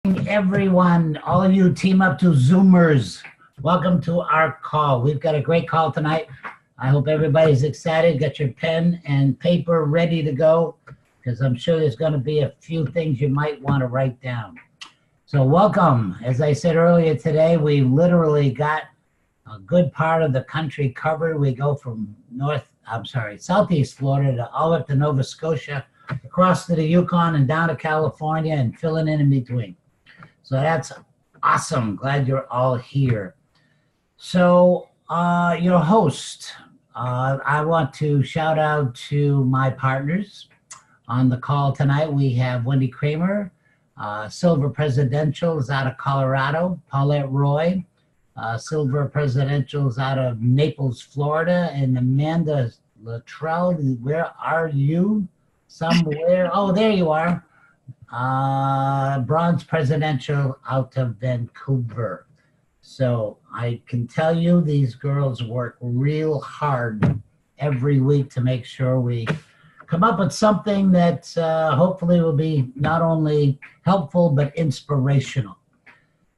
Everyone, all of you Team Up to Zoomers, welcome to our call. We've got a great call tonight. I hope everybody's excited. Got your pen and paper ready to go, because I'm sure there's going to be a few things you might want to write down. So welcome. As I said earlier today, we literally got a good part of the country covered. We go from southeast Florida to all up to Nova Scotia, across to the Yukon and down to California and filling in between. So that's awesome. Glad you're all here. So your host, I want to shout out to my partners on the call tonight. We have Wendy Kramer, Silver Presidentials out of Colorado, Paulette Roy, Silver Presidentials out of Naples, Florida, and Amanda Luttrell. Where are you? Somewhere. Oh, there you are. Bronze Presidential out of Vancouver. So I can tell you these girls work real hard every week to make sure we come up with something that hopefully will be not only helpful but inspirational.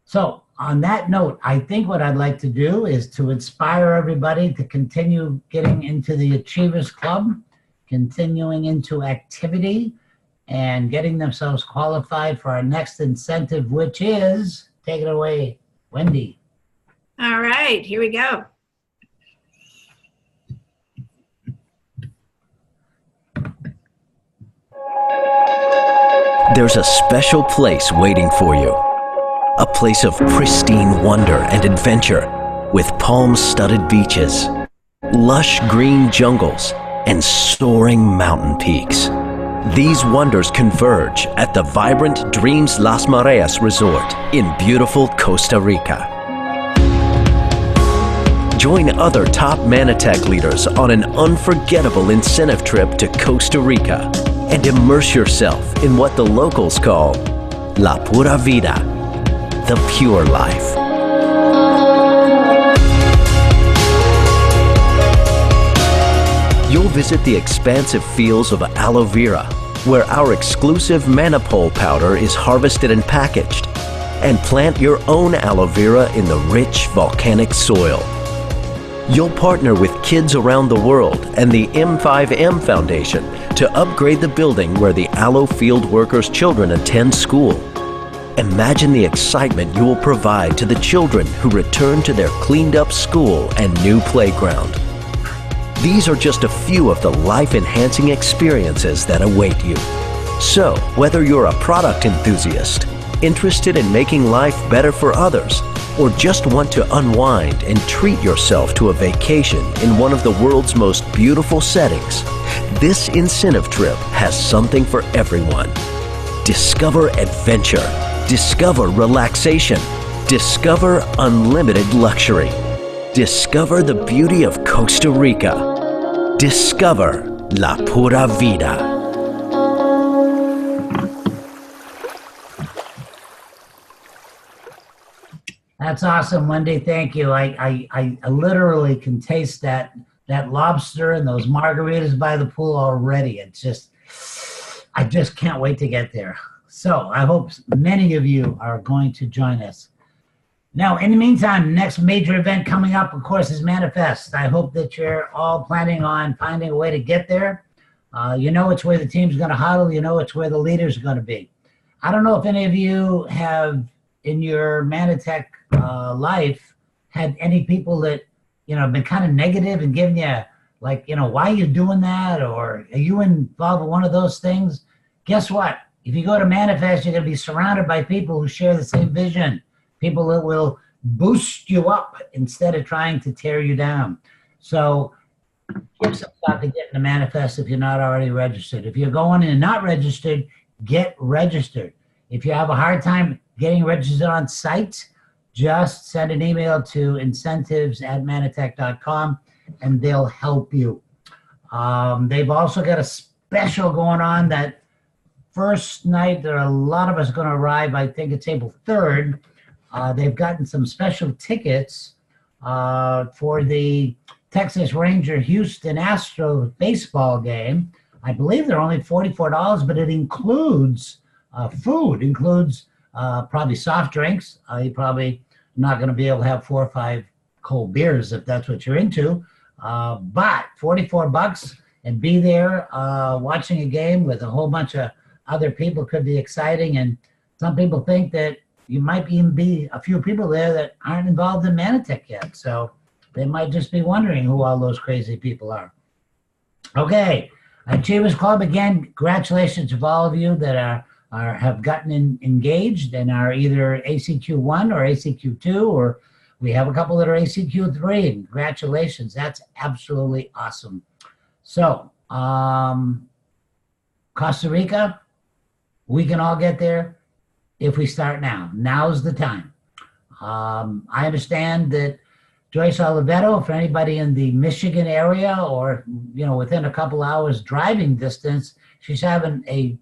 So on that note, I think what I'd like to do is to inspire everybody to continue getting into the Achievers Club, continuing into activity, and getting themselves qualified for our next incentive, which is, take it away, Wendy. All right, here we go. There's a special place waiting for you. A place of pristine wonder and adventure, with palm-studded beaches, lush green jungles, and soaring mountain peaks. These wonders converge at the vibrant Dreams Las Mareas Resort in beautiful Costa Rica. Join other top Mannatech leaders on an unforgettable incentive trip to Costa Rica and immerse yourself in what the locals call La Pura Vida, the pure life. You'll visit the expansive fields of aloe vera, where our exclusive Mannapole powder is harvested and packaged, and plant your own aloe vera in the rich volcanic soil. You'll partner with kids around the world and the M5M Foundation to upgrade the building where the aloe field workers' children attend school. Imagine the excitement you will provide to the children who return to their cleaned-up school and new playground. These are just a few of the life-enhancing experiences that await you. So, whether you're a product enthusiast, interested in making life better for others, or just want to unwind and treat yourself to a vacation in one of the world's most beautiful settings, this incentive trip has something for everyone. Discover adventure. Discover relaxation. Discover unlimited luxury. Discover the beauty of Costa Rica. Discover La Pura Vida. That's awesome, Wendy. Thank you. I literally can taste that lobster and those margaritas by the pool already. It's just, I just can't wait to get there. So I hope many of you are going to join us. Now, in the meantime, next major event coming up, of course, is Manifest. I hope that you're all planning on finding a way to get there. You know it's where the team's going to huddle. You know it's where the leaders are going to be. I don't know if any of you have, in your Mannatech life, had any people that, have been kind of negative and giving you, like, why are you doing that? Or are you involved in one of those things? Guess what? If you go to Manifest, you're going to be surrounded by people who share the same vision. People that will boost you up instead of trying to tear you down. So give some thought to getting the Manifest if you're not already registered. If you're going and not registered, get registered. If you have a hard time getting registered on site, just send an email to incentives@mannatech.com and they'll help you. They've also got a special going on that first night. There are a lot of us going to arrive. I think it's April 3rd. They've gotten some special tickets for the Texas Ranger Houston Astros baseball game. I believe they're only $44, but it includes food, includes probably soft drinks. You're probably not going to be able to have 4 or 5 cold beers if that's what you're into. But $44 and be there watching a game with a whole bunch of other people could be exciting. And some people think that you might even be a few people there that aren't involved in Mannatech yet. So they might just be wondering who all those crazy people are. Okay, Achievers Club, again, congratulations to all of you that have gotten engaged and are either ACQ1 or ACQ2, or we have a couple that are ACQ3. Congratulations, that's absolutely awesome. So, Costa Rica, we can all get there if we start now. Now's the time. I understand that Joyce Oliveto, for anybody in the Michigan area or within a couple hours driving distance, she's having a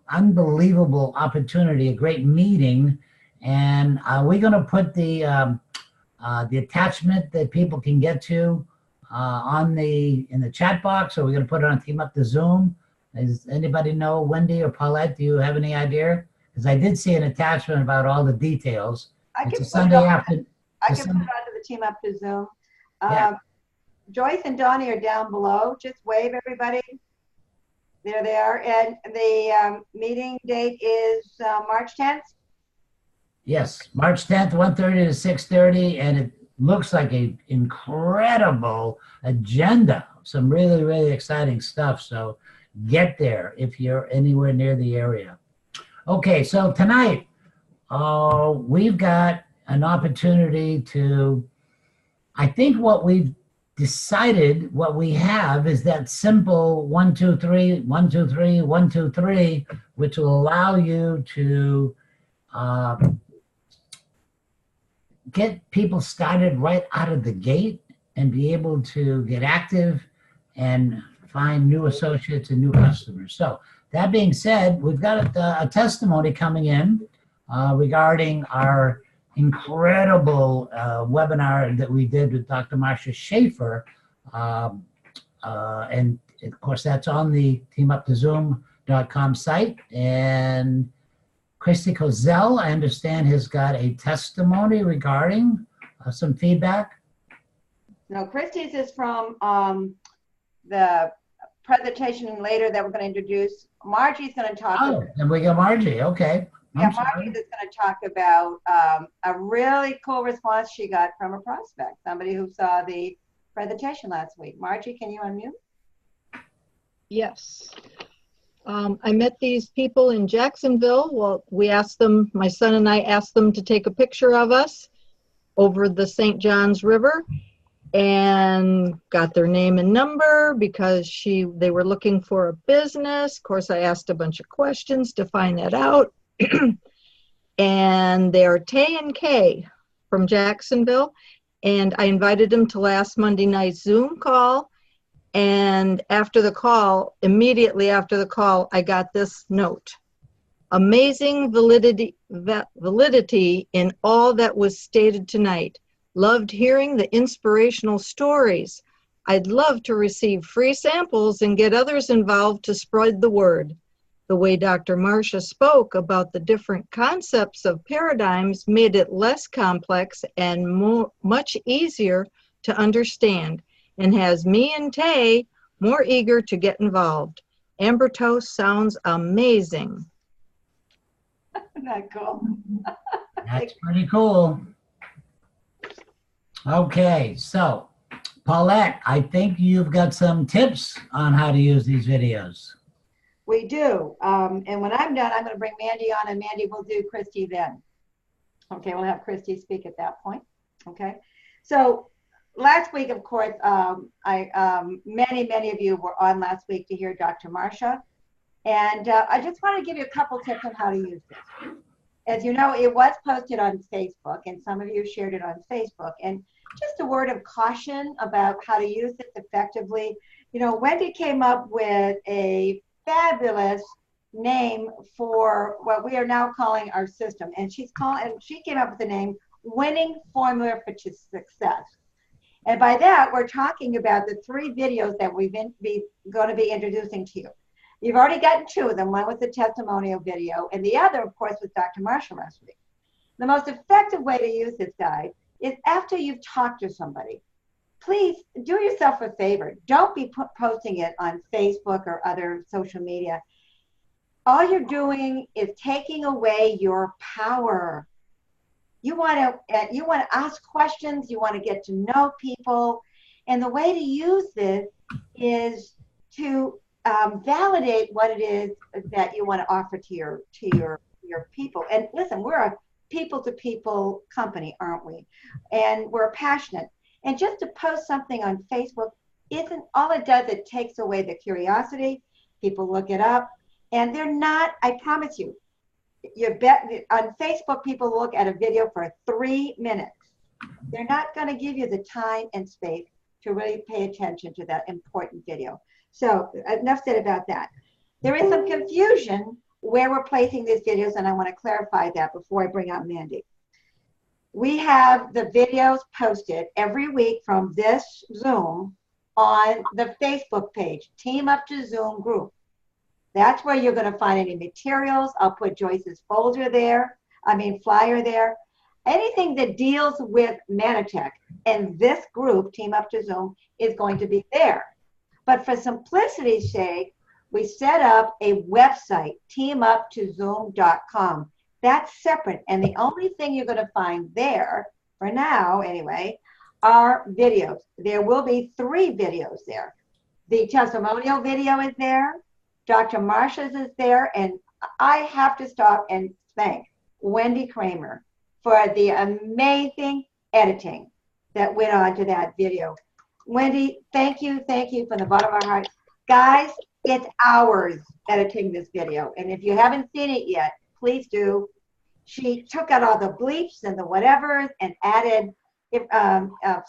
unbelievable opportunity, a great meeting, and we're going to put the attachment that people can get to in the chat box, or we're going to put it on Team Up to Zoom. Does anybody know, Wendy or Paulette? Do you have any idea? Because I did see an attachment about all the details. It's a Sunday afternoon. I can put it onto the Team Up to Zoom. Yeah. Joyce and Donnie are down below. Just wave, everybody. There they are. And the meeting date is March 10th? Yes, March 10th, 1:30 to 6:30, and it looks like an incredible agenda. Some really, really exciting stuff. So get there if you're anywhere near the area. Okay, so tonight we've got an opportunity to, I think what we've decided, what we have is that simple 1, 2, 3, 1, 2, 3, 1, 2, 3, which will allow you to get people started right out of the gate and be able to get active and find new associates and new customers. So that being said, we've got a testimony coming in regarding our incredible webinar that we did with Dr. Marcia Schaefer. And of course, that's on the teamuptozoom.com site. And Christy Kozel, I understand, has got a testimony regarding some feedback. No, Christy's is from the presentation later that we're going to introduce. Margie's going to talk. Oh, and we got Margie. Okay. Margie is going to talk about a really cool response she got from a prospect, somebody who saw the presentation last week. Margie, can you unmute? Yes. I met these people in Jacksonville. Well, we asked them, my son and I asked them to take a picture of us over the St. Johns River, and got their name and number because they were looking for a business. Of course, I asked a bunch of questions to find that out. And they're Tay and Kay from Jacksonville, and I invited them to last Monday night's Zoom call. And after the call, immediately after the call, I got this note. Amazing validity in all that was stated tonight. Loved hearing the inspirational stories. I'd love to receive free samples and get others involved to spread the word. The way Dr. Marcia spoke about the different concepts of paradigms made it less complex and much easier to understand, and has me and Tay more eager to get involved. Amber Toast sounds amazing. Isn't that cool? That's pretty cool. Okay, so Paulette, I think you've got some tips on how to use these videos. We do. And when I'm done, I'm going to bring Mandy on, and Mandy will do Christy then. Okay, we'll have Christy speak at that point. Okay. So last week, of course, many of you were on last week to hear Dr. Marcia. And I just want to give you a couple tips on how to use this. As you know, it was posted on Facebook, and some of you shared it on Facebook. And just a word of caution about how to use this effectively. You know, Wendy came up with a fabulous name for what we are now calling our system. And she came up with the name Winning Formula for Success. And by that, we're talking about the 3 videos that we've going to be introducing to you. You've already gotten 2 of them. One was the testimonial video, and the other, of course, was Dr. Marshall last week. The most effective way to use this guide is after you've talked to somebody. Please do yourself a favor. Don't be posting it on Facebook or other social media. All you're doing is taking away your power. You want to ask questions. You want to get to know people. And the way to use this is to validate what it is that you want to offer to your people. And listen, we're a people-to-people company, aren't we? And we're passionate. And just to post something on Facebook isn't all it does. It takes away the curiosity. People look it up, and they're not. I promise you. On Facebook, people look at a video for 3 minutes. They're not going to give you the time and space to really pay attention to that important video. So enough said about that. There is some confusion where we're placing these videos, and I want to clarify that before I bring out Mandy. We have the videos posted every week from this Zoom on the Facebook page, Team Up to Zoom group. That's where you're going to find any materials. I'll put Joyce's flyer there. Anything that deals with Mannatech and this group, Team Up to Zoom, is going to be there. But for simplicity's sake, we set up a website, teamuptozoom.com. That's separate. And the only thing you're going to find there, for now anyway, are videos. There will be 3 videos there. The testimonial video is there. Dr. Marshall's is there. And I have to stop and thank Wendy Kramer for the amazing editing that went on to that video. Wendy, thank you from the bottom of our heart. Guys, it's hours editing this video. And if you haven't seen it yet, please do. She took out all the bleeps and the whatevers and added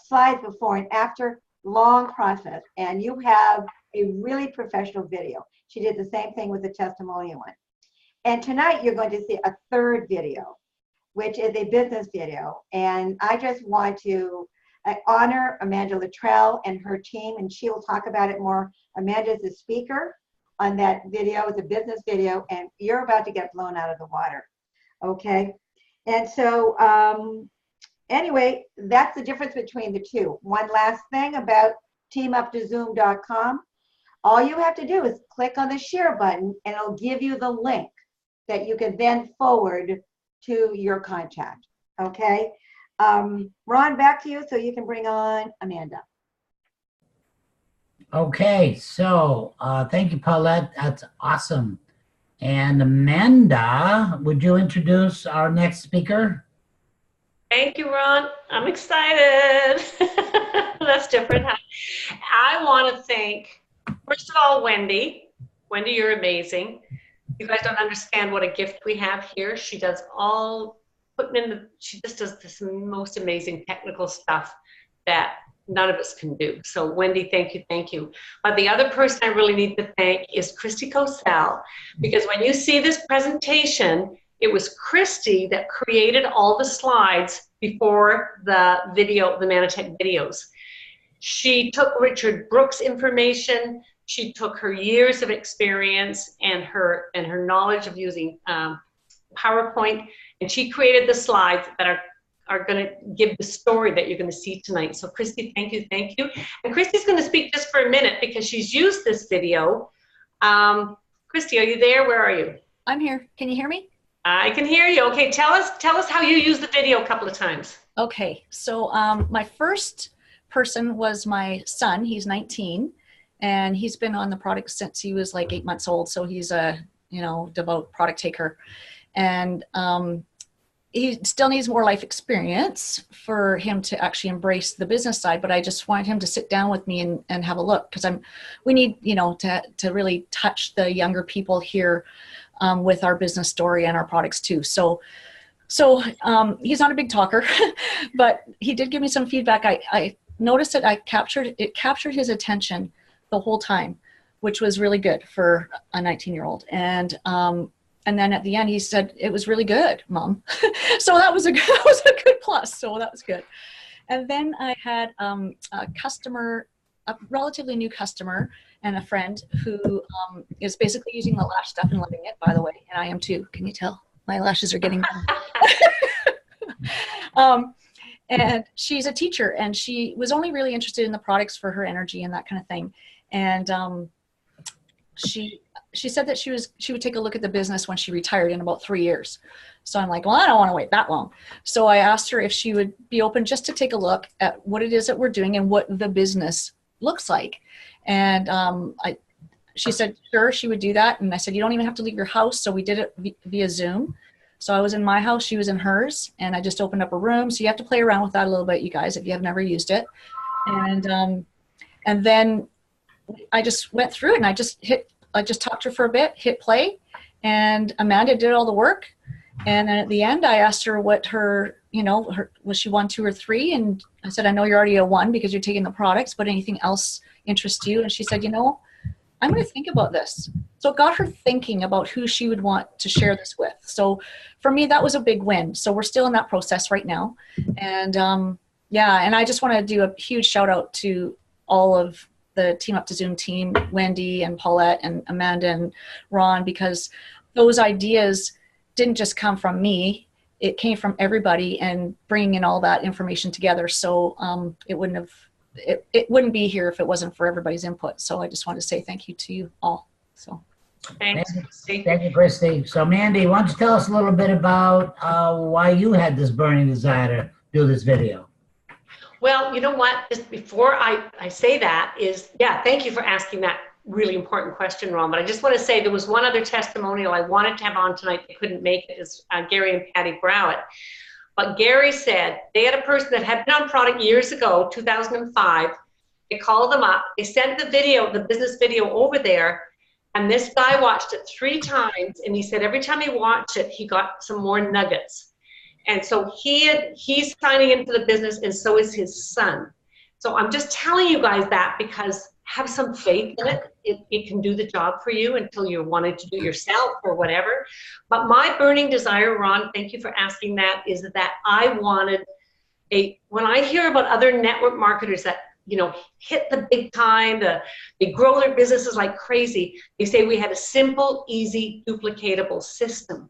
slides before and after. Long process. And you have a really professional video. She did the same thing with the testimonial one. And tonight you're going to see a 3rd video, which is a business video. And I just want to honor Amanda Luttrell and her team, and she will talk about it more. Amanda's the speaker on that video. It's a business video, and you're about to get blown out of the water, okay? And so anyway, that's the difference between the 2. One last thing about teamuptozoom.com. All you have to do is click on the share button, and it'll give you the link that you can then forward to your contact, okay? Ron, back to you so you can bring on Amanda. Okay, so thank you, Paulette. That's awesome. And Amanda, would you introduce our next speaker? Thank you, Ron. I'm excited. That's different. I want to thank, first of all, Wendy. Wendy, you're amazing. You guys don't understand what a gift we have here. She does all, she just does this most amazing technical stuff that none of us can do. So Wendy, thank you, thank you. But the other person I really need to thank is Christy Cosell, because when you see this presentation, it was Christy that created all the slides before the video, the Mannatech videos. She took Richard Brooks' information, she took her years of experience and her knowledge of using PowerPoint, and she created the slides that are going to give the story that you're going to see tonight. So Christy, thank you, thank you. And Christy's going to speak just for a minute because she's used this video. Christy, are you there? Where are you? I'm here. Can you hear me? I can hear you. Okay, tell us how you used the video a couple of times. Okay, so my first person was my son. He's 19, and he's been on the product since he was like 8 months old. So he's a devout product taker, and he still needs more life experience for him to actually embrace the business side. But I just want him to sit down with me and have a look, because we need to really touch the younger people here with our business story and our products too. So he's not a big talker, but he did give me some feedback. I noticed that it captured his attention the whole time, which was really good for a 19-year-old. And then at the end, he said, "It was really good, Mom." So that was a good plus. So that was good. And then I had a relatively new customer, and a friend who is basically using the lash stuff and loving it, by the way, and I am too. Can you tell? My lashes are getting and she's a teacher, and she was only really interested in the products for her energy and that kind of thing. And she said that she would take a look at the business when she retired in about 3 years. So I'm like, well, I don't want to wait that long. So I asked her if she would be open just to take a look at what it is that we're doing and what the business looks like. And she said, sure, she would do that. And I said, you don't even have to leave your house. So we did it via Zoom. So I was in my house, she was in hers, and I just opened up a room. So you have to play around with that a little bit, you guys, if you have never used it. And then I just went through it, and I just talked to her for a bit, hit play, and Amanda did all the work. And then at the end, I asked her what her, was she 1, 2, or 3? And I said, I know you're already a 1 because you're taking the products, but anything else interests you? And she said, I'm going to think about this. So it got her thinking about who she would want to share this with. So for me, that was a big win. So we're still in that process right now. And and I just want to do a huge shout out to all of the Team Up to Zoom team, Wendy and Paulette and Amanda and Ron, because those ideas didn't just come from me. It came from everybody and bringing in all that information together. So it wouldn't be here if it wasn't for everybody's input. So I just want to say thank you to you all. So thanks, Christy. Thank you, Christy. So Mandy, why don't you tell us a little bit about why you had this burning desire to do this video? Well, you know what? Just before I say that thank you for asking that really important question, Ron. But I just want to say there was one other testimonial I wanted to have on tonight that couldn't make it, is Gary and Patty Browett. But Gary said they had a person that had been on product years ago, 2005. They called them up. They sent the business video over there. And this guy watched it 3 times. And he said every time he watched it, he got some more nuggets. And so he's signing into the business, and so is his son. So I'm just telling you guys that because have some faith in it. It can do the job for you until you're wanting to do it yourself or whatever. But my burning desire, Ron, thank you for asking that, is that I wanted when I hear about other network marketers that, hit the big time, they grow their businesses like crazy, they say we had a simple, easy, duplicatable system.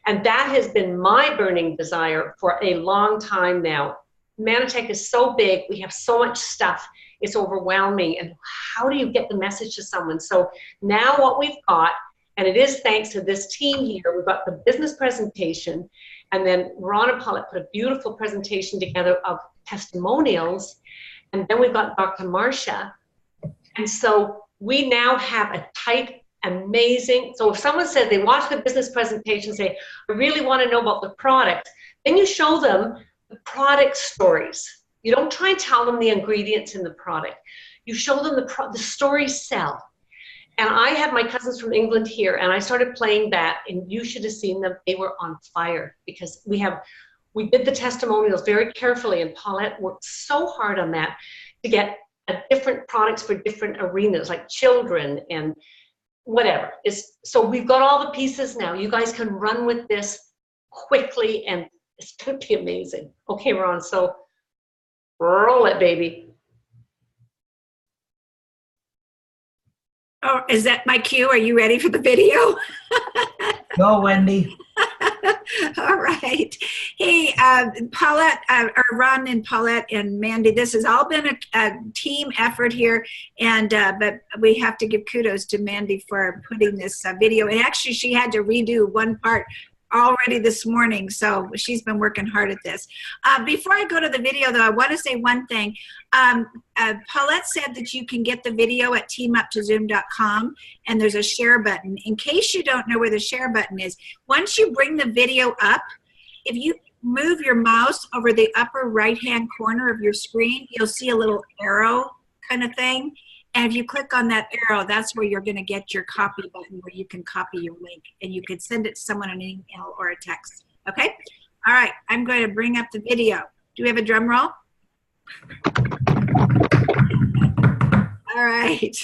And that has been my burning desire for a long time now. Mannatech is so big, we have so much stuff, it's overwhelming. And how do you get the message to someone? So now what we've got, and it is thanks to this team here, we've got the business presentation, and then Ron and Paulette put a beautiful presentation together of testimonials, and then we've got Dr. Marcia. And so we now have a tight, amazing, so if someone says they watch the business presentation, say, I really want to know about the product, then you show them the product stories. You don't try and tell them the ingredients in the product. You show them the stories sell. And I had my cousins from England here, and I started playing that, and you should have seen them. They were on fire because we did the testimonials very carefully, and Paulette worked so hard on that to get different products for different arenas, like children and whatever. So we've got all the pieces now. You guys can run with this quickly, and it's going to be amazing. Okay, Ron, so roll it, baby. Oh, is that my cue? Are you ready for the video? Go, Wendy. All right. Hey, Paulette, or Ron and Paulette and Mandy, this has all been a team effort here, and but we have to give kudos to Mandy for putting this video. And actually, she had to redo one part already this morning, so she's been working hard at this. Before I go to the video, though, I want to say one thing. Paulette said that you can get the video at teamuptozoom.com, and there's a share button. In case you don't know where the share button is, once you bring the video up, if you move your mouse over the upper right-hand corner of your screen, you'll see a little arrow kind of thing. And if you click on that arrow, that's where you're going to get your copy button where you can copy your link, and you can send it to someone an email or a text. Okay? All right. I'm going to bring up the video. Do we have a drum roll? All right.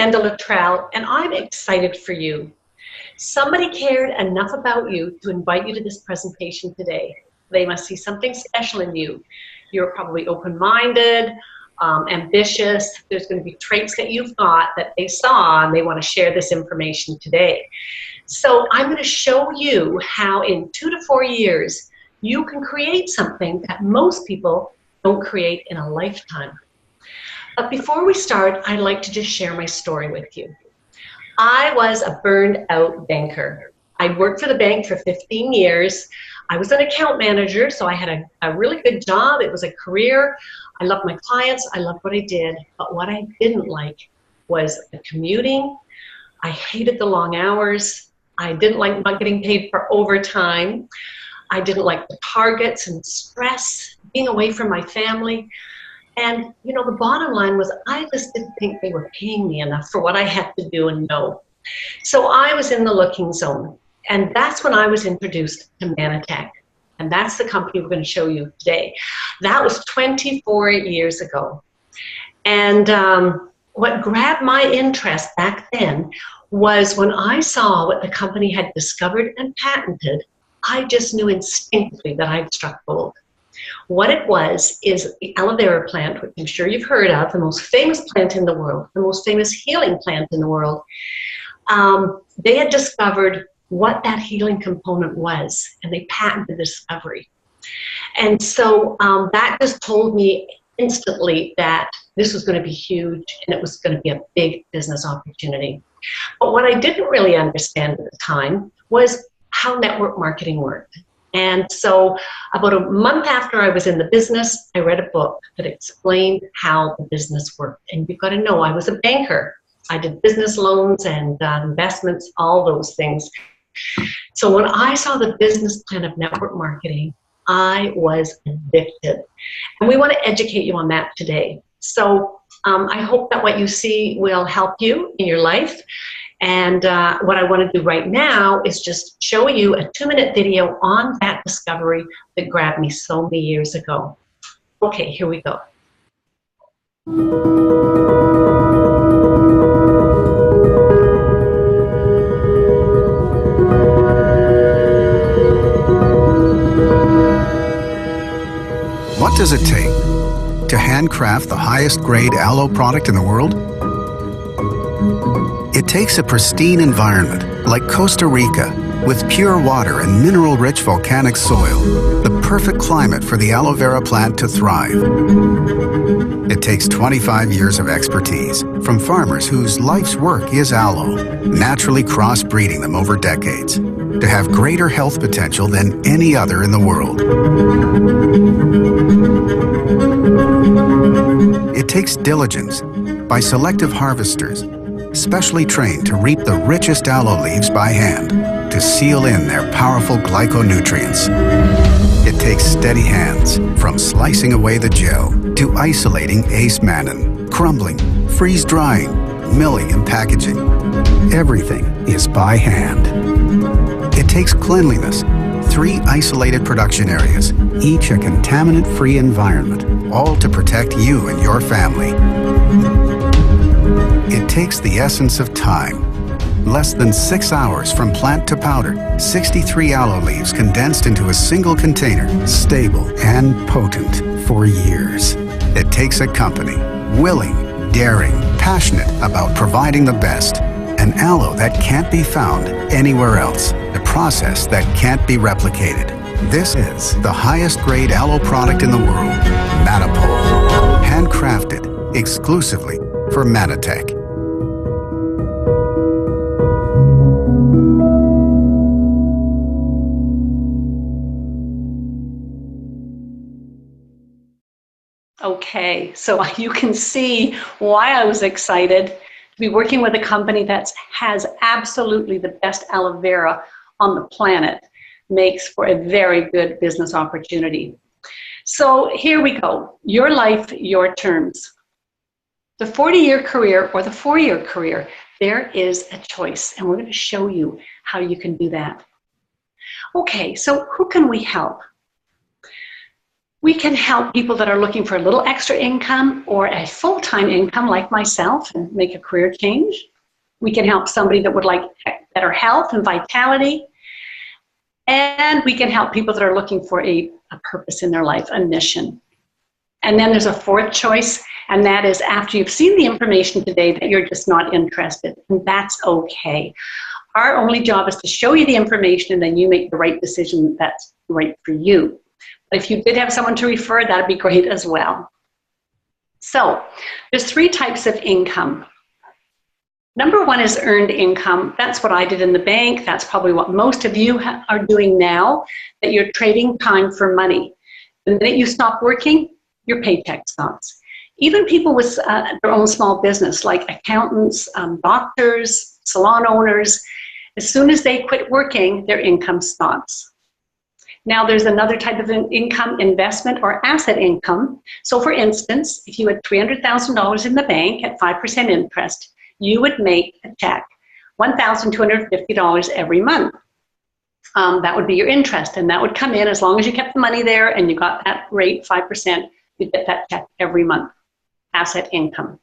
Amanda Luttrell, and I'm excited for you. Somebody cared enough about you to invite you to this presentation today. They must see something special in you. You're probably open-minded, ambitious. There's going to be traits that you've got that they saw, and they want to share this information today. So I'm going to show you how in 2 to 4 years you can create something that most people don't create in a lifetime. But before we start, I'd like to just share my story with you. I was a burned out banker. I'd worked for the bank for 15 years. I was an account manager, so I had a really good job. It was a career. I loved my clients. I loved what I did. But what I didn't like was the commuting. I hated the long hours. I didn't like not getting paid for overtime. I didn't like the targets and stress, being away from my family. And, you know, the bottom line was I just didn't think they were paying me enough for what I had to do and know. So I was in the looking zone. And that's when I was introduced to Mannatech. And that's the company we're going to show you today. That was 24 years ago. And what grabbed my interest back then was when I saw what the company had discovered and patented, I just knew instinctively that I'd struck gold. What it was is the aloe vera plant, which I'm sure you've heard of, the most famous plant in the world, the most famous healing plant in the world. They had discovered what that healing component was, and they patented the discovery. And so that just told me instantly that this was going to be huge and it was going to be a big business opportunity. But what I didn't really understand at the time was how network marketing worked. And so about a month after I was in the business, I read a book that explained how the business worked. And you've got to know, I was a banker. I did business loans and investments, all those things. So when I saw the business plan of network marketing, I was addicted. And we want to educate you on that today. So I hope that what you see will help you in your life. And what I want to do right now is just show you a 2-minute video on that discovery that grabbed me so many years ago. Okay, here we go. What does it take to handcraft the highest grade aloe product in the world? It takes a pristine environment like Costa Rica with pure water and mineral-rich volcanic soil, the perfect climate for the aloe vera plant to thrive. It takes 25 years of expertise from farmers whose life's work is aloe, naturally crossbreeding them over decades to have greater health potential than any other in the world. It takes diligence by selective harvesters, specially trained to reap the richest aloe leaves by hand to seal in their powerful glyconutrients. It takes steady hands from slicing away the gel to isolating ace mannan, crumbling, freeze-drying, milling and packaging. Everything is by hand. It takes cleanliness, 3 isolated production areas, each a contaminant-free environment, all to protect you and your family. It takes the essence of time. Less than 6 hours from plant to powder, 63 aloe leaves condensed into a single container, stable and potent for years. It takes a company, willing, daring, passionate about providing the best. An aloe that can't be found anywhere else. A process that can't be replicated. This is the highest grade aloe product in the world, Mannapole. Handcrafted exclusively for Mannatech. Okay, so you can see why I was excited to be working with a company that has absolutely the best aloe vera on the planet. Makes for a very good business opportunity. So here we go. Your life, your terms. The 40-year career or the 4-year career, there is a choice, and we're going to show you how you can do that. Okay, so who can we help? We can help people that are looking for a little extra income or a full-time income like myself and make a career change. We can help somebody that would like better health and vitality. And we can help people that are looking for a purpose in their life, a mission. And then there's a fourth choice, and that is after you've seen the information today that you're just not interested, and that's okay. Our only job is to show you the information and then you make the right decision that's right for you. But if you did have someone to refer, that'd be great as well. So there's 3 types of income. Number 1 is earned income. That's what I did in the bank. That's probably what most of you are doing now, that you're trading time for money. The minute you stop working, your paycheck stops. Even people with their own small business, like accountants, doctors, salon owners, as soon as they quit working, their income stops. Now there's another type of income, investment or asset income. So for instance, if you had $300,000 in the bank at 5% interest, you would make a check, $1,250 every month. That would be your interest, and that would come in as long as you kept the money there and you got that rate, 5%, you get that check every month, asset income.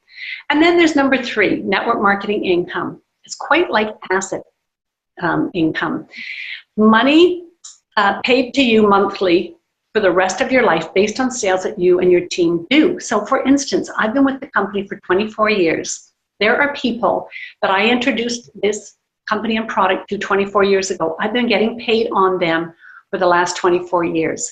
And then there's number 3, network marketing income. It's quite like asset income. Money paid to you monthly for the rest of your life based on sales that you and your team do. So for instance, I've been with the company for 24 years. There are people that I introduced this company and product to 24 years ago. I've been getting paid on them for the last 24 years.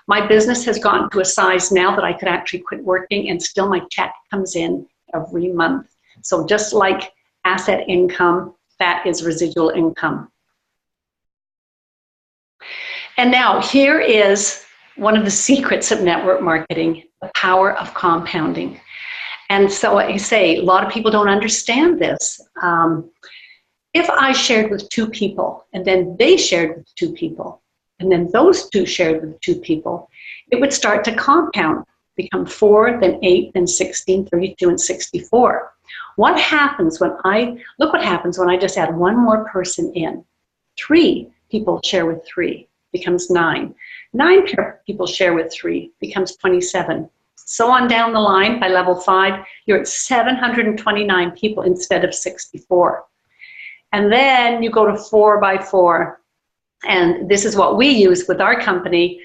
My business has gotten to a size now that I could actually quit working and still my check comes in every month. So just like asset income, that is residual income. And now here is one of the secrets of network marketing, the power of compounding. And so I say, a lot of people don't understand this. If I shared with 2 people, and then they shared with 2 people, and then those 2 shared with 2 people, it would start to compound, become 4, then 8, then 16, 32, and 64. What happens when look what happens when I just add 1 more person in. 3 people share with 3, becomes 9. 9 people share with 3, becomes 27. So on down the line, by level 5, you're at 729 people instead of 64. And then you go to 4 by 4. And this is what we use with our company.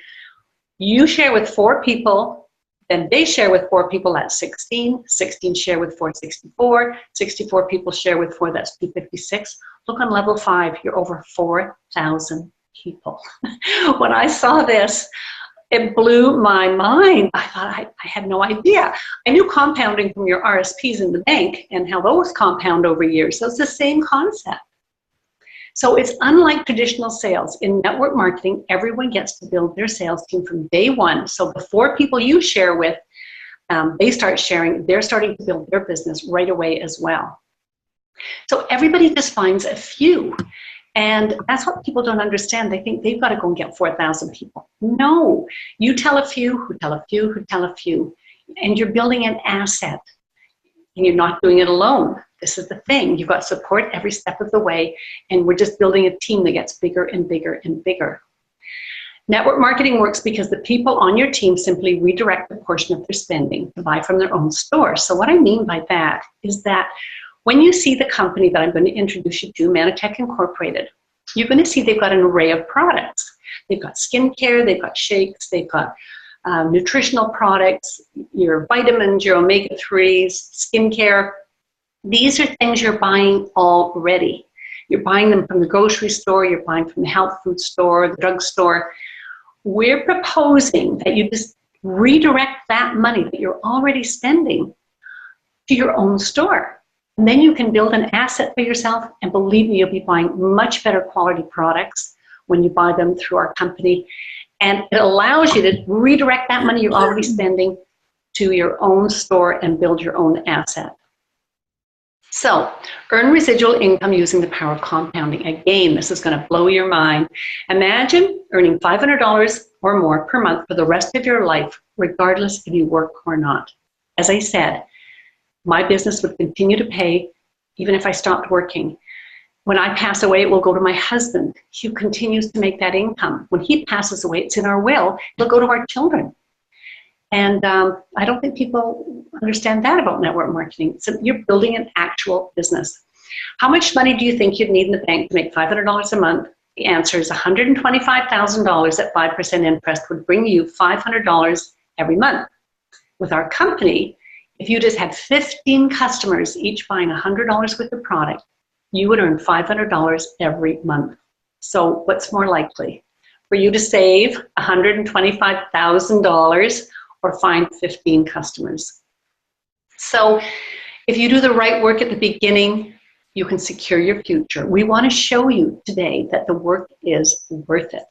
You share with 4 people, then they share with 4 people, that's 16. 16 share with 4, 64. 64 people share with 4, that's 256. Look on level 5, you're over 4,000 people. When I saw this, it blew my mind. I thought I had no idea. I knew compounding from your RSPs in the bank and how those compound over years. So it's the same concept. So it's unlike traditional sales. In network marketing, everyone gets to build their sales team from day 1. So the 4 people you share with, they start sharing, they're starting to build their business right away as well. So everybody just finds a few. And that's what people don't understand. They think they've got to go and get 4,000 people. No, you tell a few, who tell a few, who tell a few. And you're building an asset. And you're not doing it alone. This is the thing. You've got support every step of the way. And we're just building a team that gets bigger and bigger and bigger. Network marketing works because the people on your team simply redirect a portion of their spending to buy from their own store. So what I mean by that is that when you see the company that I'm going to introduce you to, Mannatech Incorporated, you're going to see they've got an array of products. They've got skincare, they've got shakes, they've got nutritional products, your vitamins, your omega-3s, skincare. These are things you're buying already. You're buying them from the grocery store, you're buying from the health food store, the drug store. We're proposing that you just redirect that money that you're already spending to your own store. And then you can build an asset for yourself, and believe me, you'll be buying much better quality products when you buy them through our company. And it allows you to redirect that money you're already spending to your own store and build your own asset. So, earn residual income using the power of compounding. Again, this is going to blow your mind. Imagine earning $500 or more per month for the rest of your life, regardless if you work or not. As I said, my business would continue to pay even if I stopped working. When I pass away, it will go to my husband. He continues to make that income. When he passes away, it's in our will. It'll go to our children. And I don't think people understand that about network marketing. So you're building an actual business. How much money do you think you'd need in the bank to make $500 a month? The answer is $125,000 at 5% interest would bring you $500 every month. With our company, if you just had 15 customers, each buying $100 worth of product, you would earn $500 every month. So what's more likely? For you to save $125,000 or find 15 customers? So if you do the right work at the beginning, you can secure your future. We want to show you today that the work is worth it.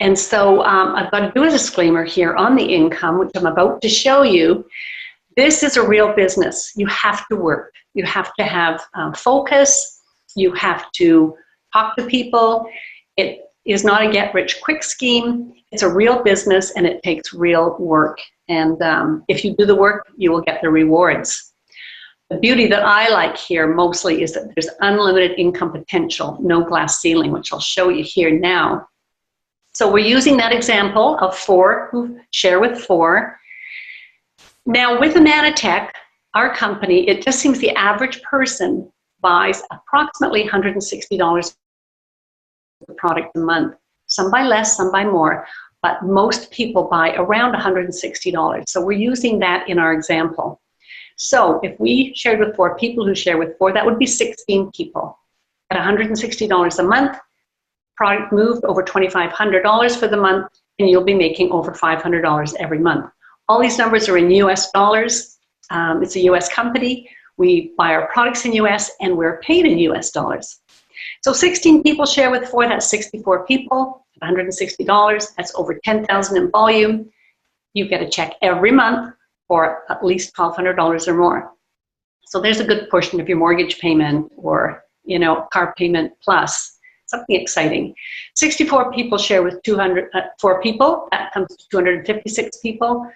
And so I've got to do a disclaimer here on the income, which I'm about to show you. This is a real business. You have to work. You have to have focus. You have to talk to people. It is not a get-rich-quick scheme. It's a real business, and it takes real work. And if you do the work, you will get the rewards. The beauty that I like here mostly is that there's unlimited income potential, no glass ceiling, which I'll show you here now. So we're using that example of 4 who share with 4. Now with Mannatech, our company, it just seems the average person buys approximately $160 of product a month. Some buy less, some buy more, but most people buy around $160. So we're using that in our example. So if we shared with 4 people who share with 4, that would be 16 people. At $160 a month, product moved over $2,500 for the month, and you'll be making over $500 every month. All these numbers are in US dollars. It's a US company. We buy our products in US, and we're paid in US dollars. So 16 people share with 4, that's 64 people, $160, that's over 10,000 in volume. You get a check every month for at least $1,200 or more. So there's a good portion of your mortgage payment or, you know, car payment plus. Something exciting. 64 people share with 4 people. That comes to 256 people.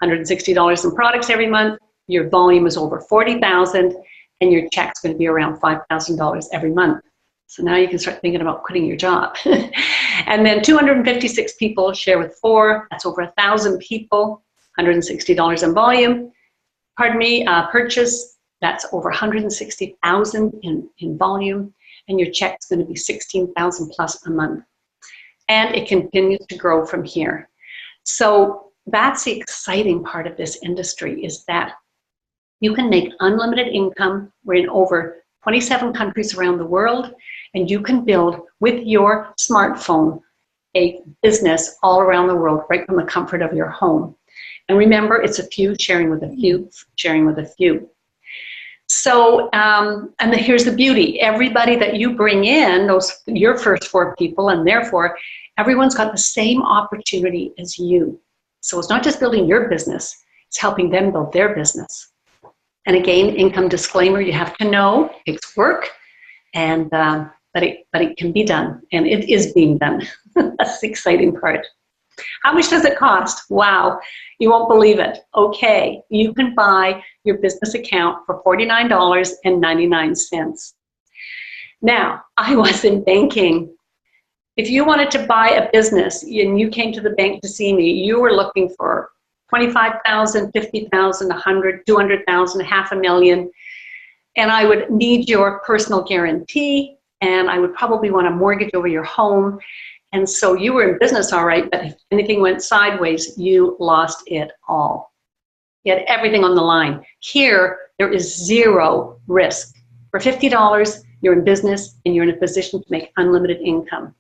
$160 in products every month. Your volume is over 40,000, and your check's going to be around $5,000 every month. So now you can start thinking about quitting your job. And then 256 people share with 4. That's over 1,000 people. $160 in volume. Pardon me, purchase. That's over 160,000 in volume. And your check's going to be 16,000 plus a month. And it continues to grow from here. So that's the exciting part of this industry, is that you can make unlimited income. We're in over 27 countries around the world, and you can build with your smartphone a business all around the world, right from the comfort of your home. And remember, it's a few sharing with a few, sharing with a few. So, here's the beauty. Everybody that you bring in, your first 4 people, and therefore, everyone's got the same opportunity as you. So it's not just building your business, it's helping them build their business. And again, income disclaimer, you have to know, it takes work, and but it can be done, and it is being done. That's the exciting part. How much does it cost? Wow, you won't believe it. Okay, you can buy your business account for $49.99. Now, I was in banking. If you wanted to buy a business and you came to the bank to see me, you were looking for $25,000, $50,000, $100,000, $200,000, $500,000, and I would need your personal guarantee, and I would probably want a mortgage over your home. And so you were in business, all right, but if anything went sideways, you lost it all. You had everything on the line. Here, there is zero risk. For $50, you're in business, and you're in a position to make unlimited income.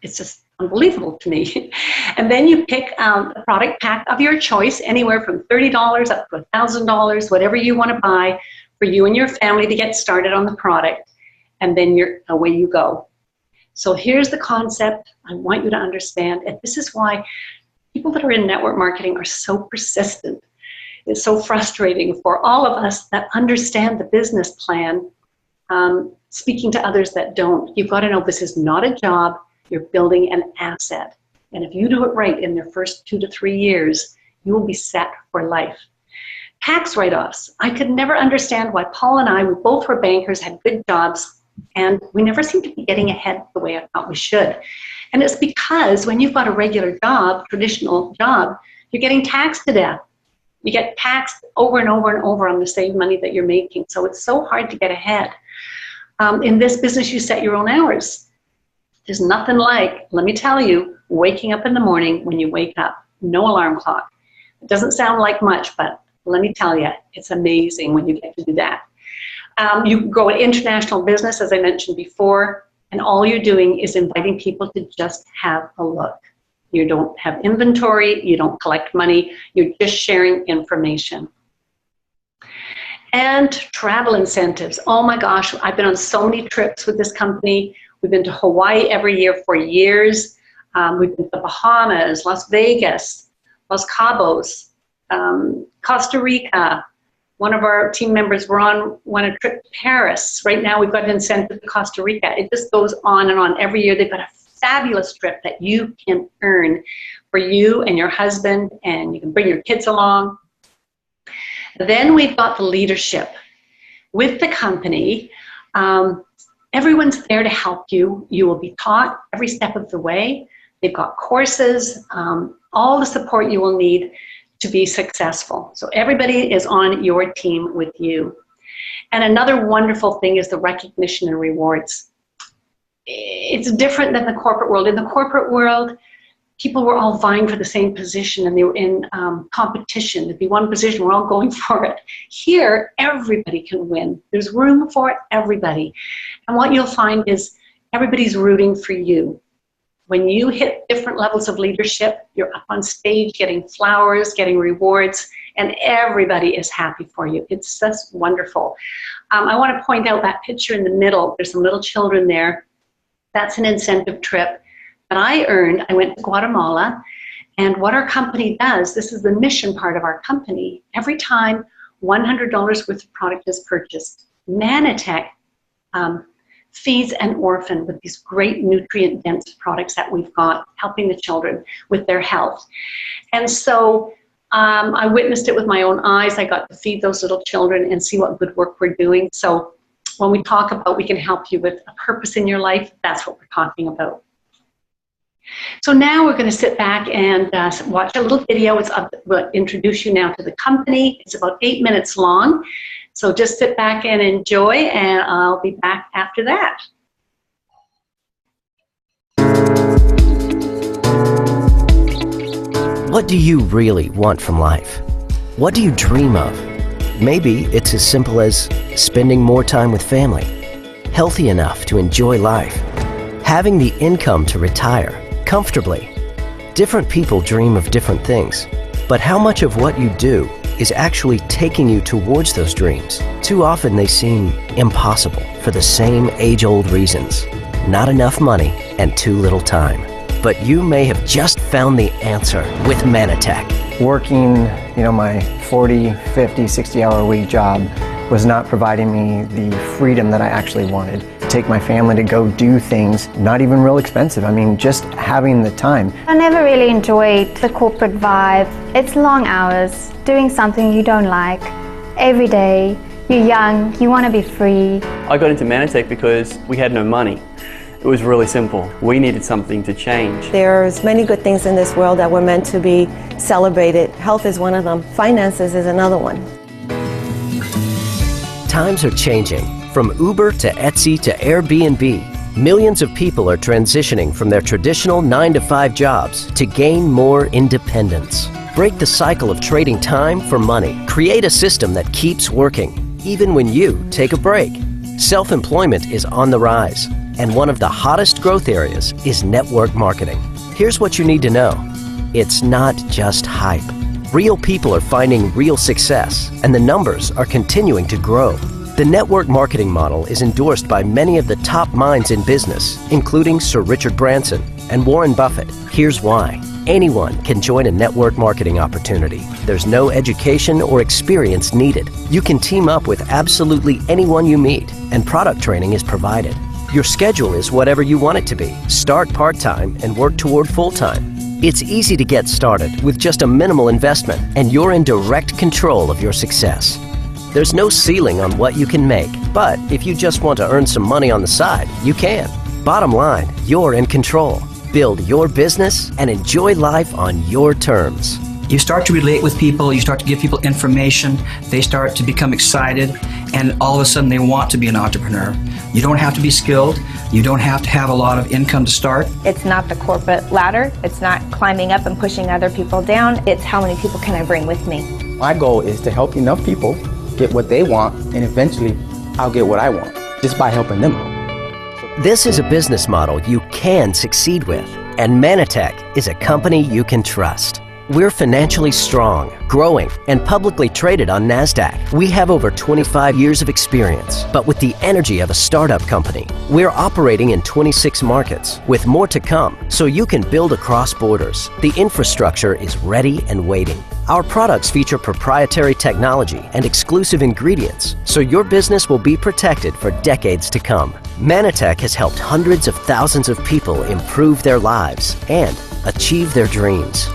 It's just unbelievable to me. And then you pick a product pack of your choice, anywhere from $30 up to $1,000, whatever you want to buy for you and your family to get started on the product. And then away you go. So here's the concept I want you to understand. And this is why people that are in network marketing are so persistent. It's so frustrating for all of us that understand the business plan, speaking to others that don't. You've got to know this is not a job. You're building an asset. And if you do it right in the first 2 to 3 years, you will be set for life. Tax write-offs. I could never understand why Paul and I, we both were bankers, had good jobs, and we never seemed to be getting ahead the way I thought we should. And it's because when you've got a regular job, traditional job, you're getting taxed to death. You get taxed over and over and over on the same money that you're making. So it's so hard to get ahead. In this business, you set your own hours. There's nothing like, let me tell you, waking up in the morning when you wake up. No alarm clock. It doesn't sound like much, but let me tell you, it's amazing when you get to do that. You grow an international business, as I mentioned before, and all you're doing is inviting people to just have a look. You don't have inventory, you don't collect money, you're just sharing information. And travel incentives. Oh my gosh, I've been on so many trips with this company. We've been to Hawaii every year for years. We've been to the Bahamas, Las Vegas, Los Cabos, Costa Rica. One of our team members went a trip to Paris. Right now we've got an incentive to Costa Rica. It just goes on and on. Every year they've got a fabulous trip that you can earn for you and your husband, and you can bring your kids along. Then we've got the leadership. With the company, everyone's there to help you. You will be taught every step of the way. They've got courses, all the support you will need to be successful. So everybody is on your team with you. And another wonderful thing is the recognition and rewards. It's different than the corporate world. In the corporate world, people were all vying for the same position, and they were in competition. There'd be one position, we're all going for it. Here, everybody can win. There's room for everybody. And what you'll find is everybody's rooting for you. When you hit different levels of leadership, you're up on stage getting flowers, getting rewards, and everybody is happy for you. It's just wonderful. I want to point out that picture in the middle. There's some little children there. That's an incentive trip that I earned. I went to Guatemala, and what our company does, this is the mission part of our company, every time $100 worth of product is purchased, Mannatech feeds an orphan with these great nutrient-dense products that we've got, helping the children with their health. And so I witnessed it with my own eyes. I got to feed those little children and see what good work we're doing. So when we talk about we can help you with a purpose in your life, that's what we're talking about. So now we're going to sit back and watch a little video. We'll introduce you now to the company. It's about 8 minutes long. So just sit back and enjoy, and I'll be back after that. What do you really want from life? What do you dream of? Maybe it's as simple as spending more time with family, healthy enough to enjoy life, having the income to retire comfortably. Different people dream of different things, but how much of what you do is actually taking you towards those dreams? Too often they seem impossible for the same age-old reasons. Not enough money and too little time. But you may have just found the answer with Mannatech. Working, my 40, 50, 60-hour-a-week job was not providing me the freedom that I actually wanted. Take my family to go do things, not even real expensive. I mean, just having the time. I never really enjoyed the corporate vibe. It's long hours, doing something you don't like, every day. You're young, you want to be free. I got into Mannatech because we had no money. It was really simple. We needed something to change. There's many good things in this world that were meant to be celebrated. Health is one of them. Finances is another one. Times are changing. From Uber to Etsy to Airbnb, millions of people are transitioning from their traditional 9-to-5 jobs to gain more independence. Break the cycle of trading time for money. Create a system that keeps working, even when you take a break. Self-employment is on the rise, and one of the hottest growth areas is network marketing. Here's what you need to know. It's not just hype. Real people are finding real success, and the numbers are continuing to grow. The network marketing model is endorsed by many of the top minds in business, including Sir Richard Branson and Warren Buffett. Here's why. Anyone can join a network marketing opportunity. There's no education or experience needed. You can team up with absolutely anyone you meet, and product training is provided. Your schedule is whatever you want it to be. Start part-time and work toward full-time. It's easy to get started with just a minimal investment, and you're in direct control of your success. There's no ceiling on what you can make, but if you just want to earn some money on the side, you can. Bottom line, you're in control. Build your business and enjoy life on your terms. You start to relate with people, you start to give people information, they start to become excited, and all of a sudden they want to be an entrepreneur. You don't have to be skilled, you don't have to have a lot of income to start. It's not the corporate ladder, it's not climbing up and pushing other people down, it's how many people can I bring with me. My goal is to help enough people get what they want, and eventually I'll get what I want, just by helping them. This is a business model you can succeed with, and Mannatech is a company you can trust. We're financially strong, growing, and publicly traded on NASDAQ. We have over 25 years of experience, but with the energy of a startup company. We're operating in 26 markets, with more to come, so you can build across borders. The infrastructure is ready and waiting. Our products feature proprietary technology and exclusive ingredients, so your business will be protected for decades to come. Mannatech has helped hundreds of thousands of people improve their lives and achieve their dreams.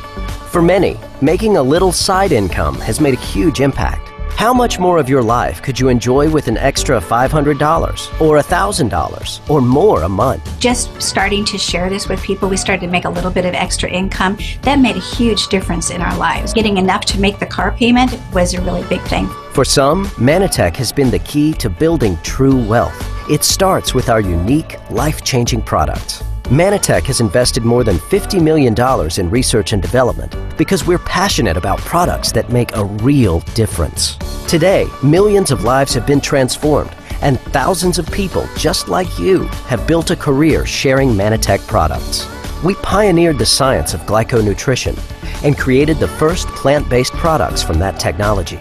For many, making a little side income has made a huge impact. How much more of your life could you enjoy with an extra $500 or $1,000 or more a month? Just starting to share this with people, we started to make a little bit of extra income. That made a huge difference in our lives. Getting enough to make the car payment was a really big thing. For some, Mannatech has been the key to building true wealth. It starts with our unique, life-changing products. Mannatech has invested more than $50 million in research and development because we're passionate about products that make a real difference. Today, millions of lives have been transformed, and thousands of people just like you have built a career sharing Mannatech products. We pioneered the science of glyconutrition and created the first plant-based products from that technology.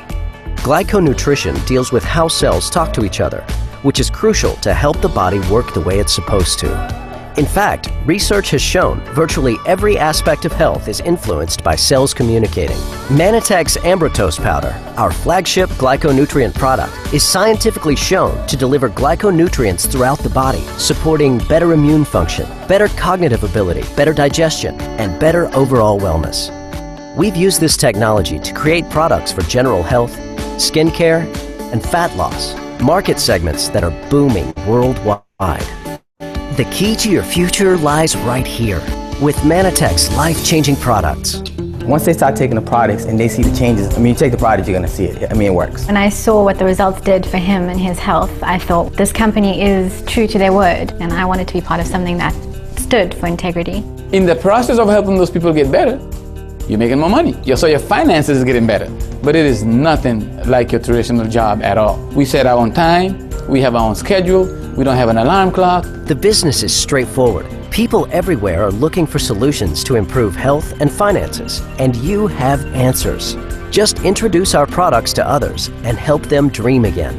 Glyconutrition deals with how cells talk to each other, which is crucial to help the body work the way it's supposed to. In fact, research has shown virtually every aspect of health is influenced by cells communicating. Mannatech's Ambrotos powder, our flagship glyconutrient product, is scientifically shown to deliver glyconutrients throughout the body, supporting better immune function, better cognitive ability, better digestion, and better overall wellness. We've used this technology to create products for general health, skincare, and fat loss, market segments that are booming worldwide. The key to your future lies right here with Mannatech's life-changing products. Once they start taking the products and they see the changes, I mean, you take the product, you're going to see it. I mean, it works. When I saw what the results did for him and his health, I thought this company is true to their word, and I wanted to be part of something that stood for integrity. In the process of helping those people get better, you're making more money. So your finances is getting better. But it is nothing like your traditional job at all. We set our own time, we have our own schedule, we don't have an alarm clock. The business is straightforward. People everywhere are looking for solutions to improve health and finances, and you have answers. Just introduce our products to others and help them dream again.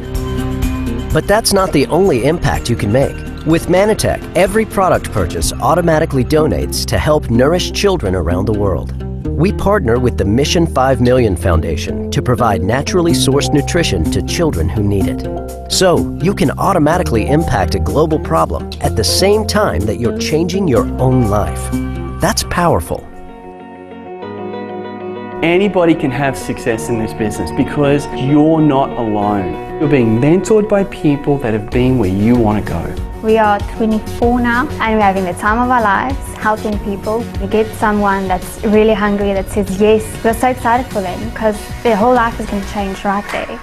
But that's not the only impact you can make. With Mannatech, every product purchase automatically donates to help nourish children around the world. We partner with the Mission 5 Million Foundation to provide naturally sourced nutrition to children who need it. So, you can automatically impact a global problem at the same time that you're changing your own life. That's powerful. Anybody can have success in this business because you're not alone. You're being mentored by people that have been where you want to go. We are 24 now, and we're having the time of our lives, helping people. We get someone that's really hungry that says yes. We're so excited for them because their whole life is going to change right there.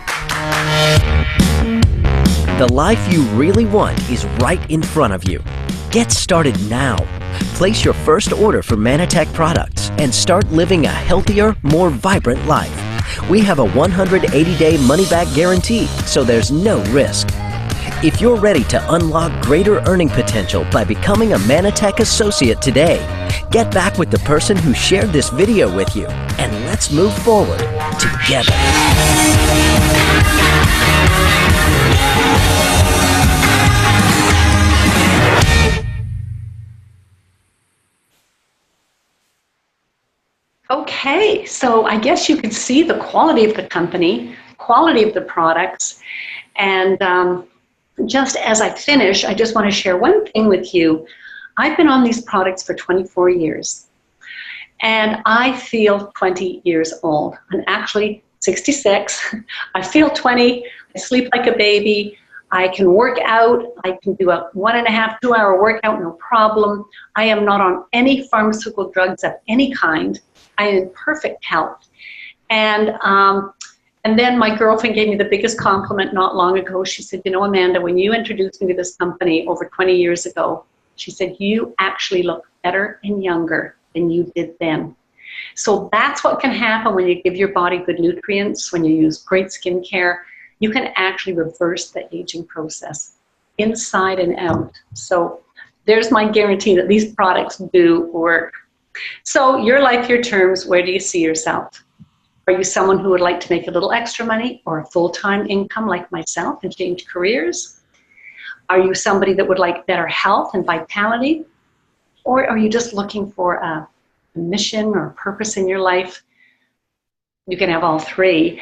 The life you really want is right in front of you. Get started now. Place your first order for Mannatech products and start living a healthier, more vibrant life. We have a 180-day money-back guarantee, so there's no risk. If you're ready to unlock greater earning potential by becoming a Mannatech associate today, get back with the person who shared this video with you, and let's move forward together. Okay, so I guess you can see the quality of the company, quality of the products, and just as I finish, I just want to share one thing with you. I've been on these products for 24 years, and I feel 20 years old. I'm actually 66. I feel 20. I sleep like a baby. I can work out. I can do a 1.5, 2 hour workout, no problem. I am not on any pharmaceutical drugs of any kind. I'm in perfect health. And then my girlfriend gave me the biggest compliment not long ago. She said, you know, Amanda, when you introduced me to this company over 20 years ago, she said, you actually look better and younger than you did then. So that's what can happen when you give your body good nutrients, when you use great skincare. You can actually reverse the aging process inside and out. So there's my guarantee that these products do work. So your life, your terms, where do you see yourself? Are you someone who would like to make a little extra money or a full-time income like myself and change careers? Are you somebody that would like better health and vitality? Or are you just looking for a mission or purpose in your life? You can have all three.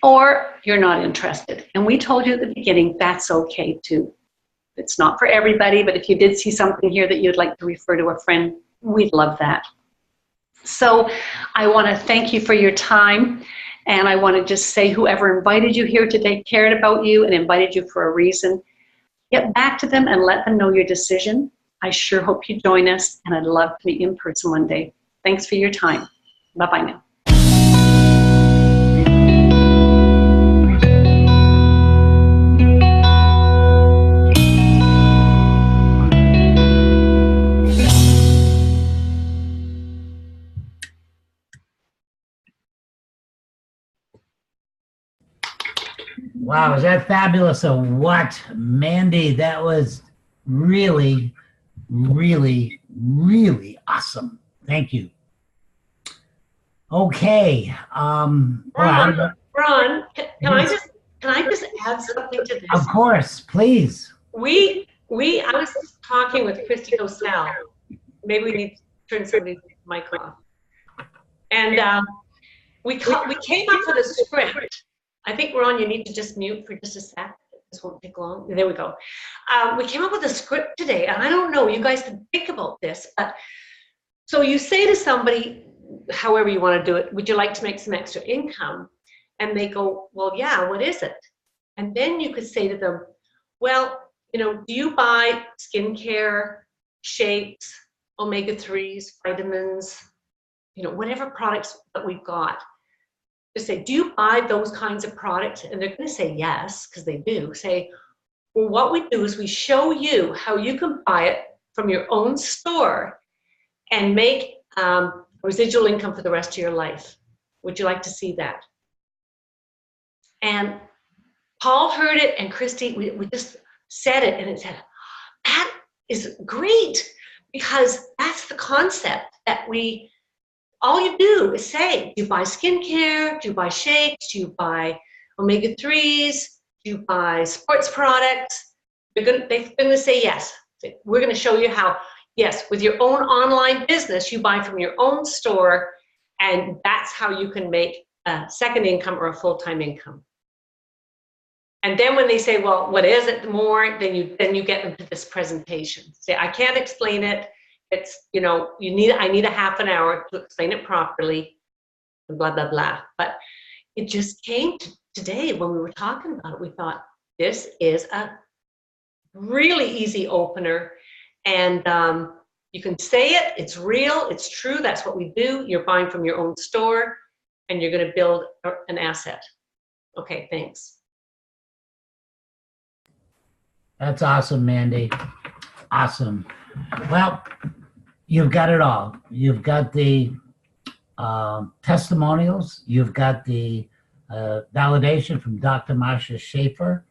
Or you're not interested. And we told you at the beginning, that's okay too. It's not for everybody, but if you did see something here that you'd like to refer to a friend, we'd love that. So I want to thank you for your time, and I want to just say whoever invited you here today cared about you and invited you for a reason. Get back to them and let them know your decision. I sure hope you join us, and I'd love to meet you in person one day. Thanks for your time. Bye-bye now. Wow, is that fabulous or what? Mandy, that was really, really, really awesome. Thank you. Okay. Ron, can I just add something to this? Of course, please. I was just talking with Christy Cosell. Maybe we need to turn somebody's mic off. And we came up with a script. I think, Ron, you need to just mute for just a sec. This won't take long. There we go. We came up with a script today, and I don't know, you guys can think about this, but so you say to somebody, however you want to do it, would you like to make some extra income? And they go, well, yeah, what is it? And then you could say to them, well, you know, do you buy skincare, shakes, omega-3s, vitamins, you know, whatever products that we've got? Just say, do you buy those kinds of products? And they're going to say yes, because they do. Say, well, what we do is we show you how you can buy it from your own store and make residual income for the rest of your life. Would you like to see that? And Paul heard it, and Christy, we just said it, and it said, that is great, because that's the concept that all you do is say, do you buy skincare? Do you buy shakes? Do you buy omega-3s? Do you buy sports products? They're going to say yes. We're going to show you how, yes, with your own online business, you buy from your own store, and that's how you can make a second income or a full-time income. And then when they say, well, what is it more, then you get them to this presentation. Say, I can't explain it. It's, you know, I need a half an hour to explain it properly, and blah, blah, blah. But it just came to today when we were talking about it. We thought, this is a really easy opener. And you can say it, it's real, it's true, that's what we do. You're buying from your own store, and you're going to build an asset. Okay, thanks. That's awesome, Mandy. Awesome. Well, you've got it all. You've got the testimonials. You've got the validation from Dr. Marsha Schaefer.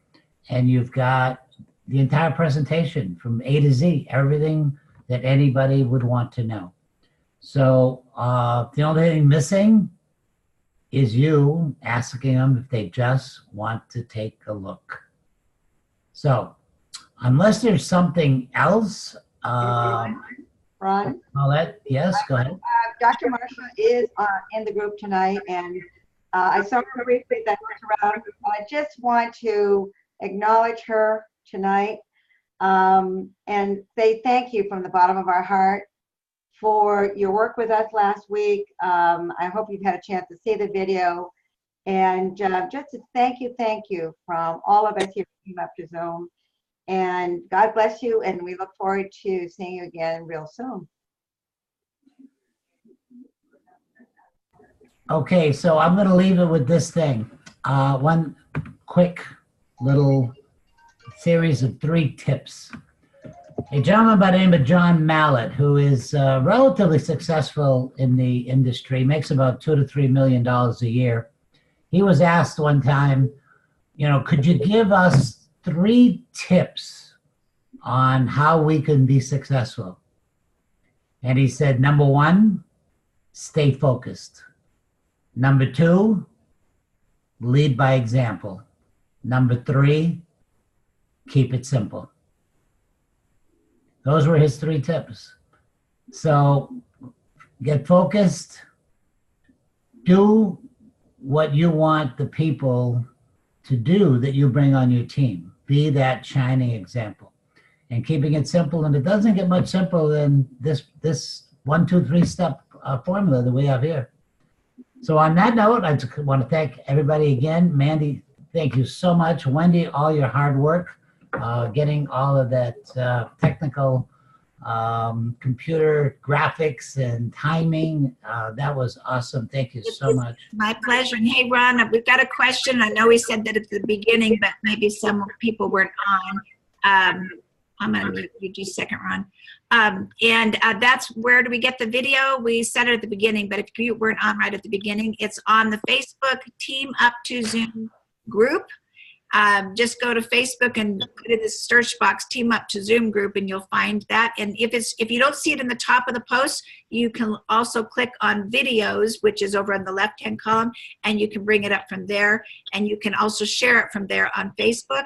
And you've got the entire presentation from A to Z, everything that anybody would want to know. So the only thing missing is you asking them if they just want to take a look. So unless there's something else, Ron? Paulette, yes, go ahead. Dr. Marsha is in the group tonight, and I saw her briefly that around. I just want to acknowledge her tonight and say thank you from the bottom of our heart for your work with us last week. I hope you've had a chance to see the video, and just to thank you from all of us here at Team Up to Zoom. And God bless you, and we look forward to seeing you again real soon. Okay, so I'm going to leave it with this thing. One quick little series of 3 tips. A gentleman by the name of John Mallett, who is relatively successful in the industry, makes about $2 to $3 million a year. He was asked one time, could you give us 3 tips on how we can be successful? And he said, number 1, stay focused. Number 2, lead by example. Number 3, keep it simple. Those were his 3 tips. So get focused, do what you want the people to do that you bring on your team. Be that shining example. And keeping it simple, and it doesn't get much simpler than this 1, 2, 3 step formula that we have here. So on that note, I just want to thank everybody again. Mandy, thank you so much. Wendy, all your hard work, getting all of that technical computer graphics and timing. That was awesome. Thank you so much. My pleasure. And hey, Ron, we've got a question. I know we said that at the beginning, but maybe some people weren't on. I'm going to mute you just a second, Ron. That's where do we get the video? We said it at the beginning, but if you weren't on right at the beginning, it's on the Facebook Team Up to Zoom group. Just go to Facebook and put in the search box Team Up to Zoom group, and you'll find that. And if you don't see it in the top of the post, you can also click on videos, which is over on the left-hand column, and you can bring it up from there. And you can also share it from there on Facebook,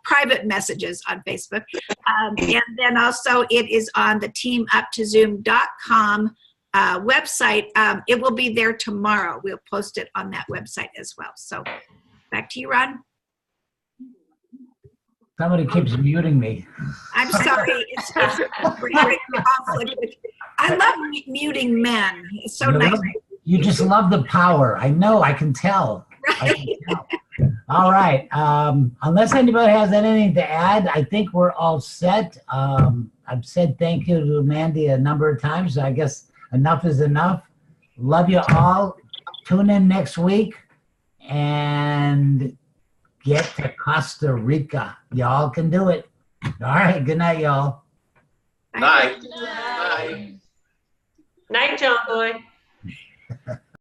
private messages on Facebook. And then also it is on the teamuptozoom.com website. It will be there tomorrow. We'll post it on that website as well. So back to you, Ron. Somebody keeps muting me. I'm sorry. It's I love muting men. It's so nice. You just love the power. I know. I can tell. Right. I can tell. All right. Unless anybody has anything to add, I think we're all set. I've said thank you to Mandy a number of times. So I guess enough is enough. Love you all. Tune in next week and get to Costa Rica. Y'all can do it. All right. Good night, y'all. Night. Night, John Boy.